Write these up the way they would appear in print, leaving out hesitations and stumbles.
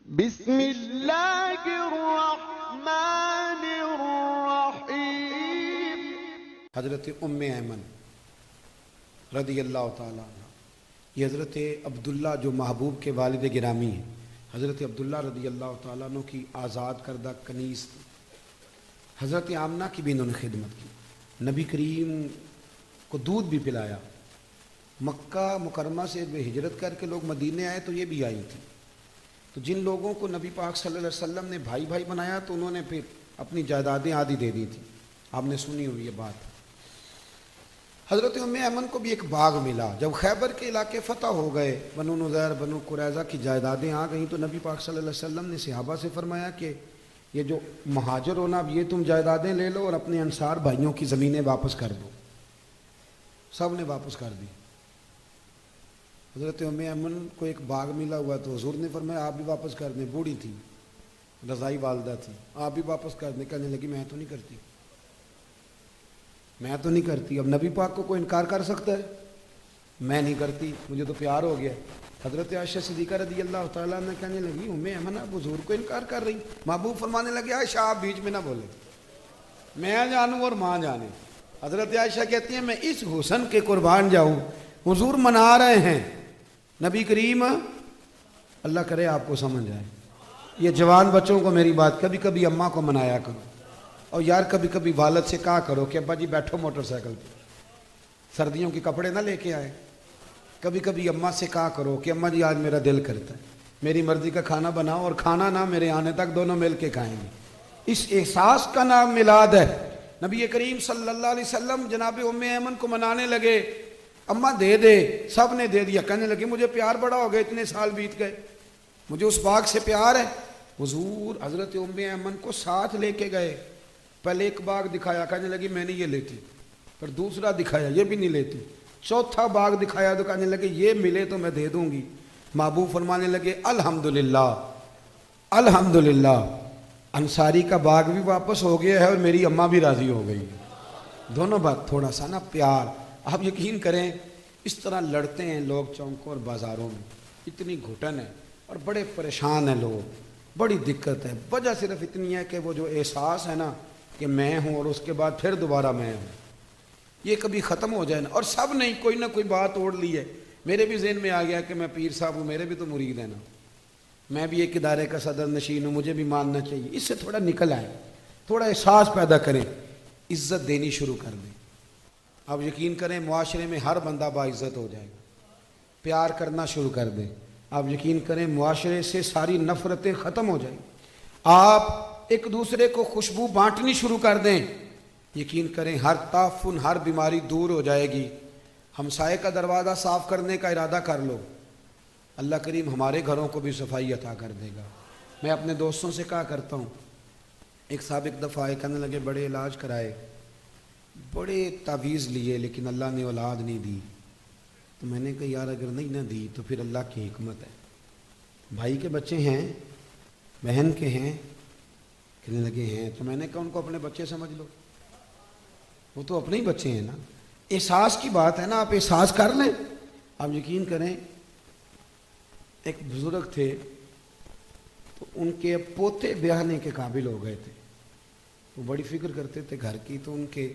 بسم اللہ الرحمن الرحیم۔ حضرت ام ایمن رضی اللہ تعالیٰ عنہ، یہ حضرت عبداللہ جو محبوب کے والد گرامی ہیں، حضرت عبداللہ رضی اللہ تعالیٰ عنہ کی آزاد کردہ کنیز تھی۔ حضرت آمنہ کی بھی انہوں نے خدمت کی، نبی کریم کو دودھ بھی پلایا۔ مکہ مکرمہ سے ہجرت کر کے لوگ مدینے آئے تو یہ بھی آئی تھی، تو جن لوگوں کو نبی پاک صلی اللہ علیہ وسلم نے بھائی بھائی بنایا تو انہوں نے پھر اپنی جائیدادیں آدھی دے دی تھی، آپ نے سنی ہوئی یہ بات۔ حضرت ام ایمن کو بھی ایک باغ ملا، جب خیبر کے علاقے فتح ہو گئے، بنو نذیر بنو قریظہ کی جائیدادیں آ گئیں، تو نبی پاک صلی اللہ علیہ وسلم نے صحابہ سے فرمایا کہ یہ جو مہاجر ہونا، اب یہ تم جائیدادیں لے لو اور اپنے انصار بھائیوں کی زمینیں واپس کر دو۔ سب نے واپس کر دی۔ حضرت ام ایمن کو ایک باغ ملا ہوا تو حضور نے فرمایا آپ بھی واپس کر دیں، بوڑھی تھی، رضائی والدہ تھی، آپ بھی واپس کر دیں۔ کہنے لگی میں تو نہیں کرتی، میں تو نہیں کرتی۔ اب نبی پاک کو کوئی انکار کر سکتا ہے؟ میں نہیں کرتی، مجھے تو پیار ہو گیا۔ حضرت عائشہ صدیقہ رضی اللہ تعالیٰ عنہ کہنے لگی ام ایمن آپ حضور کو انکار کر رہی؟ محبوب فرمانے لگے عائشہ آپ بیچ میں نہ بولے، میں جانوں اور ماں جانے۔ حضرت عائشہ کہتی ہیں میں اس حسن کے قربان جاؤں، حضور منا رہے ہیں، نبی کریم اللہ کرے آپ کو سمجھ آئے۔ یہ جوان بچوں کو میری بات، کبھی کبھی اماں کو منایا کرو، اور یار کبھی کبھی والد سے کہا کرو کہ ابا جی بیٹھو موٹر سائیکل پہ، سردیوں کے کپڑے نہ لے کے آئے۔ کبھی کبھی اماں سے کہا کرو کہ اماں جی آج میرا دل کرتا ہے میری مرضی کا کھانا بناؤ، اور کھانا نہ میرے آنے تک دونوں مل کے کھائیں گے۔ اس احساس کا نام میلاد ہے۔ نبی کریم صلی اللہ علیہ وسلم جناب ام ایمن کو منانے لگے، اماں دے دے، سب نے دے دیا۔ کہنے لگے مجھے پیار بڑا ہو گیا، اتنے سال بیت گئے، مجھے اس باغ سے پیار ہے۔ حضور حضرت ام ایمن کو ساتھ لے کے گئے، پہلے ایک باغ دکھایا، کہنے لگی میں نہیں یہ لیتی، پھر دوسرا دکھایا، یہ بھی نہیں لیتی، چوتھا باغ دکھایا تو کہنے لگے یہ ملے تو میں دے دوں گی۔ محبوب فرمانے لگے الحمدللہ الحمدللہ، انصاری کا باغ بھی واپس ہو گیا ہے اور میری اماں بھی راضی ہو گئی۔ دونوں بات تھوڑا سا نا پیار۔ آپ یقین کریں اس طرح لڑتے ہیں لوگ چوکوں اور بازاروں میں، اتنی گھٹن ہے اور بڑے پریشان ہیں لوگ، بڑی دقت ہے۔ وجہ صرف اتنی ہے کہ وہ جو احساس ہے نا کہ میں ہوں اور اس کے بعد پھر دوبارہ میں ہوں، یہ کبھی ختم ہو جائے نا۔ اور سب نے کوئی نہ کوئی بات اوڑھ لی ہے۔ میرے بھی ذہن میں آ گیا کہ میں پیر صاحب ہوں، میرے بھی تو مرید ہیں نا، میں بھی ایک ادارے کا صدر نشین ہوں، مجھے بھی ماننا چاہیے۔ اس سے تھوڑا نکل آئے، تھوڑا احساس پیدا کریں، عزت دینی شروع کر دیں۔ اب یقین کریں معاشرے میں ہر بندہ باعزت ہو جائے گا، پیار کرنا شروع کر دیں۔ آپ یقین کریں معاشرے سے ساری نفرتیں ختم ہو جائیں، آپ ایک دوسرے کو خوشبو بانٹنی شروع کر دیں، یقین کریں ہر تعفن ہر بیماری دور ہو جائے گی۔ ہمسائے کا دروازہ صاف کرنے کا ارادہ کر لو، اللہ کریم ہمارے گھروں کو بھی صفائی عطا کر دے گا۔ میں اپنے دوستوں سے کہا کرتا ہوں، ایک صاحب ایک دفعہ آئے، کہنے لگے بڑے علاج کرائے، بڑے تعویذ لیے لیکن اللہ نے اولاد نہیں دی۔ تو میں نے کہا یار اگر نہیں نہ دی تو پھر اللہ کی حکمت ہے، بھائی کے بچے ہیں، بہن کے ہیں، کہنے لگے ہیں۔ تو میں نے کہا ان کو اپنے بچے سمجھ لو، وہ تو اپنے ہی بچے ہیں نا۔ احساس کی بات ہے نا، آپ احساس کر لیں۔ آپ یقین کریں ایک بزرگ تھے تو ان کے پوتے بیاہنے کے قابل ہو گئے تھے، وہ بڑی فکر کرتے تھے گھر کی، تو ان کے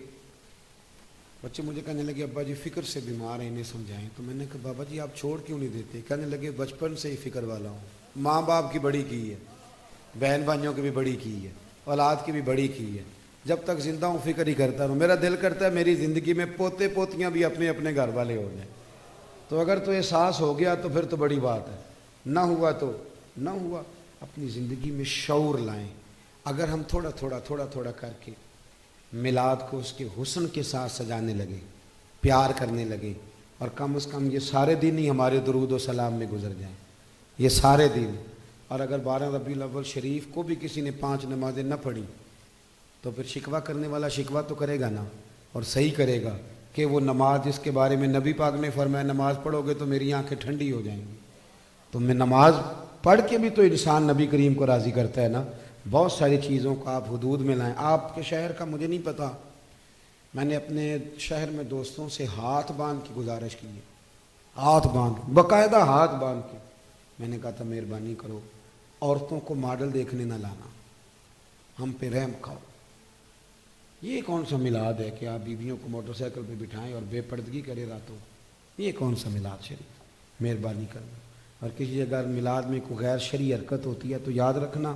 بچے مجھے کہنے لگے ابا جی فکر سے بیمار ہیں، انہیں سمجھائیں۔ تو میں نے کہا بابا جی آپ چھوڑ کیوں نہیں دیتے؟ کہنے لگے بچپن سے ہی فکر والا ہوں، ماں باپ کی بڑی کی ہے، بہن بھائیوں کی بھی بڑی کی ہے، اولاد کی بھی بڑی کی ہے، جب تک زندہ ہوں فکر ہی کرتا رہوں۔ میرا دل کرتا ہے میری زندگی میں پوتے پوتیاں بھی اپنے اپنے گھر والے ہو جائیں۔ تو اگر تو احساس ہو گیا تو پھر تو بڑی بات ہے، نہ ہوا تو نہ ہوا۔ اپنی زندگی میں شعور لائیں۔ اگر ہم تھوڑا تھوڑا کر کے میلاد کو اس کے حسن کے ساتھ سجانے لگے، پیار کرنے لگے، اور کم از کم یہ سارے دن ہی ہمارے درود و سلام میں گزر جائیں، یہ سارے دن۔ اور اگر 12 ربیع الاول شریف کو بھی کسی نے 5 نمازیں نہ پڑھی تو پھر شکوہ کرنے والا شکوہ تو کرے گا نا، اور صحیح کرے گا کہ وہ نماز جس کے بارے میں نبی پاک نے فرمایا نماز پڑھو گے تو میری آنکھیں ٹھنڈی ہو جائیں گی۔ تو میں نماز پڑھ کے بھی تو انسان نبی کریم کو راضی کرتا ہے نا۔ بہت ساری چیزوں کو آپ حدود میں لائیں۔ آپ کے شہر کا مجھے نہیں پتہ، میں نے اپنے شہر میں دوستوں سے ہاتھ باندھ کی گزارش کی ہے، ہاتھ باندھ، باقاعدہ ہاتھ باندھ کے میں نے کہا تھا مہربانی کرو عورتوں کو ماڈل دیکھنے نہ لانا، ہم پہ رحم کھاؤ۔ یہ کون سا میلاد ہے کہ آپ بیویوں کو موٹر سائیکل پہ بٹھائیں اور بے پردگی کرے راتوں؟ یہ کون سا میلاد شریف؟ مہربانی کرنا۔ اور کسی اگر میلاد میں کوئی غیر شرعی حرکت ہوتی ہے تو یاد رکھنا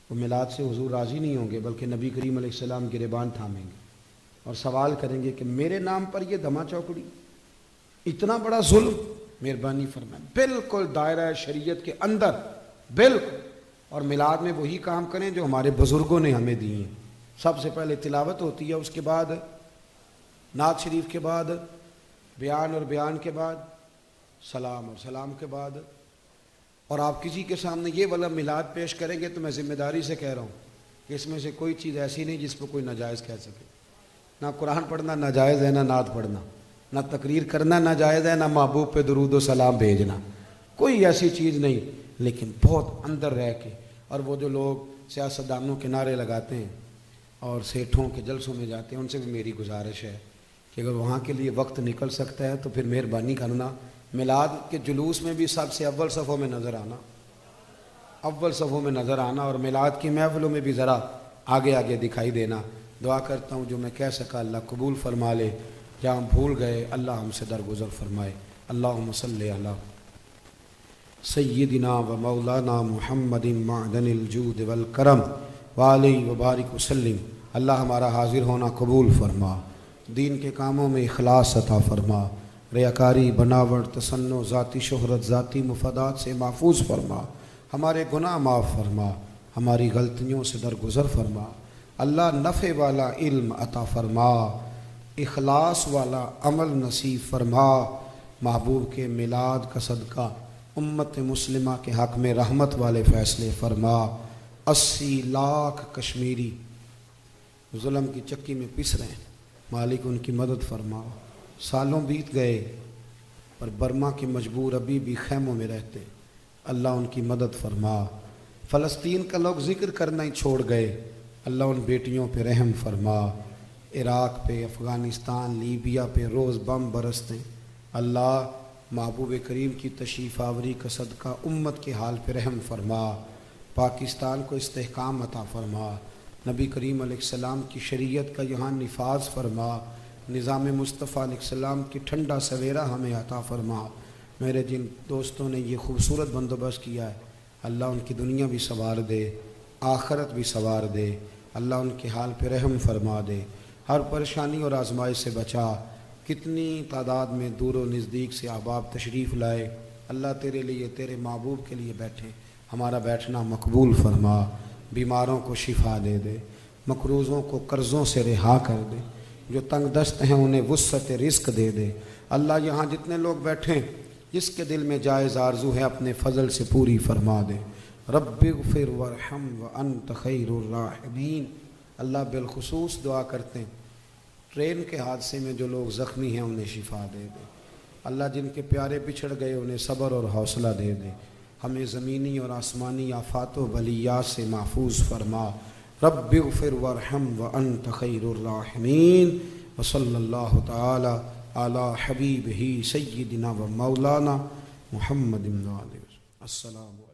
وہ میلاد سے حضور راضی نہیں ہوں گے، بلکہ نبی کریم علیہ السلام گریبان تھامیں گے اور سوال کریں گے کہ میرے نام پر یہ دھما چوکڑی، اتنا بڑا ظلم۔ مہربانی فرمائیں، بالکل دائرہ شریعت کے اندر، بالکل۔ اور میلاد میں وہی کام کریں جو ہمارے بزرگوں نے ہمیں دیے ہیں۔ سب سے پہلے تلاوت ہوتی ہے، اس کے بعد نعت شریف کے بعد بیان، اور بیان کے بعد سلام، اور سلام کے بعد، اور آپ کسی کے سامنے یہ والا میلاد پیش کریں گے تو میں ذمہ داری سے کہہ رہا ہوں کہ اس میں سے کوئی چیز ایسی نہیں جس پہ کوئی ناجائز کہہ سکے۔ نہ قرآن پڑھنا ناجائز ہے، نہ نعت پڑھنا، نہ تقریر کرنا ناجائز ہے، نہ محبوب پہ درود و سلام بھیجنا، کوئی ایسی چیز نہیں۔ لیکن بہت اندر رہ کے، اور وہ جو لوگ سیاستدانوں کے نعرے لگاتے ہیں اور سیٹھوں کے جلسوں میں جاتے ہیں، ان سے بھی میری گزارش ہے کہ اگر وہاں کے لیے وقت نکل سکتا ہے تو پھر مہربانی کرنا میلاد کے جلوس میں بھی سب سے اول صفوں میں نظر آنا، اول صفوں میں نظر آنا، اور میلاد کی محفلوں میں بھی ذرا آگے آگے دکھائی دینا۔ دعا کرتا ہوں جو میں کہہ سکا اللہ قبول فرما لے، جہاں بھول گئے اللہ ہم سے درگزر فرمائے۔ اللہم صلی علی سیدنا و مولانا محمد معدن الجود والکرم وعلیہ وبارک وسلم۔ اللہ ہمارا حاضر ہونا قبول فرما، دین کے کاموں میں اخلاص عطا فرما، ریاکاری، بناوٹ، تصنع، ذاتی شہرت، ذاتی مفادات سے محفوظ فرما، ہمارے گناہ معاف فرما، ہماری غلطیوں سے درگزر فرما۔ اللہ نفع والا علم عطا فرما، اخلاص والا عمل نصیب فرما۔ محبوب کے میلاد کا صدقہ امت مسلمہ کے حق میں رحمت والے فیصلے فرما۔ 80 لاکھ کشمیری ظلم کی چکی میں پس رہے ہیں، مالک ان کی مدد فرما۔ سالوں بیت گئے پر برما کے مجبور ابھی بھی خیموں میں رہتے، اللہ ان کی مدد فرما۔ فلسطین کا لوگ ذکر کرنا ہی چھوڑ گئے، اللہ ان بیٹیوں پہ رحم فرما۔ عراق پہ، افغانستان، لیبیا پہ روز بم برستے، اللہ محبوب کریم کی تشریف آوری کا صدقہ امت کے حال پہ رحم فرما۔ پاکستان کو استحکام عطا فرما، نبی کریم علیہ السلام کی شریعت کا یہاں نفاذ فرما، نظام مصطفیٰ علیہ السلام کی ٹھنڈا سویرا ہمیں عطا فرما۔ میرے جن دوستوں نے یہ خوبصورت بندوبست کیا ہے اللہ ان کی دنیا بھی سنوار دے، آخرت بھی سنوار دے، اللہ ان کے حال پہ رحم فرما دے، ہر پریشانی اور آزمائش سے بچا۔ کتنی تعداد میں دور و نزدیک سے احباب تشریف لائے، اللہ تیرے لیے، تیرے محبوب کے لیے بیٹھے، ہمارا بیٹھنا مقبول فرما۔ بیماروں کو شفا دے دے، مقروضوں کو قرضوں سے رہا کر دے، جو تنگ دست ہیں انہیں وسعت رزق دے دے۔ اللہ یہاں جتنے لوگ بیٹھیں جس کے دل میں جائز آرزو ہے اپنے فضل سے پوری فرما دے۔ رب اغفر وارحم وانت خیر الراحمین۔ اللہ بالخصوص دعا کرتے ہیں ٹرین کے حادثے میں جو لوگ زخمی ہیں انہیں شفا دے دے، اللہ جن کے پیارے بچھڑ گئے انہیں صبر اور حوصلہ دے دے، ہمیں زمینی اور آسمانی آفات و بلیات سے محفوظ فرما۔ رب اغفر وارحم وانت خیر الراحمین۔ وصلی اللہ تعالی علی حبیبہ سیدنا و مولانا محمد۔ السلام علیکم۔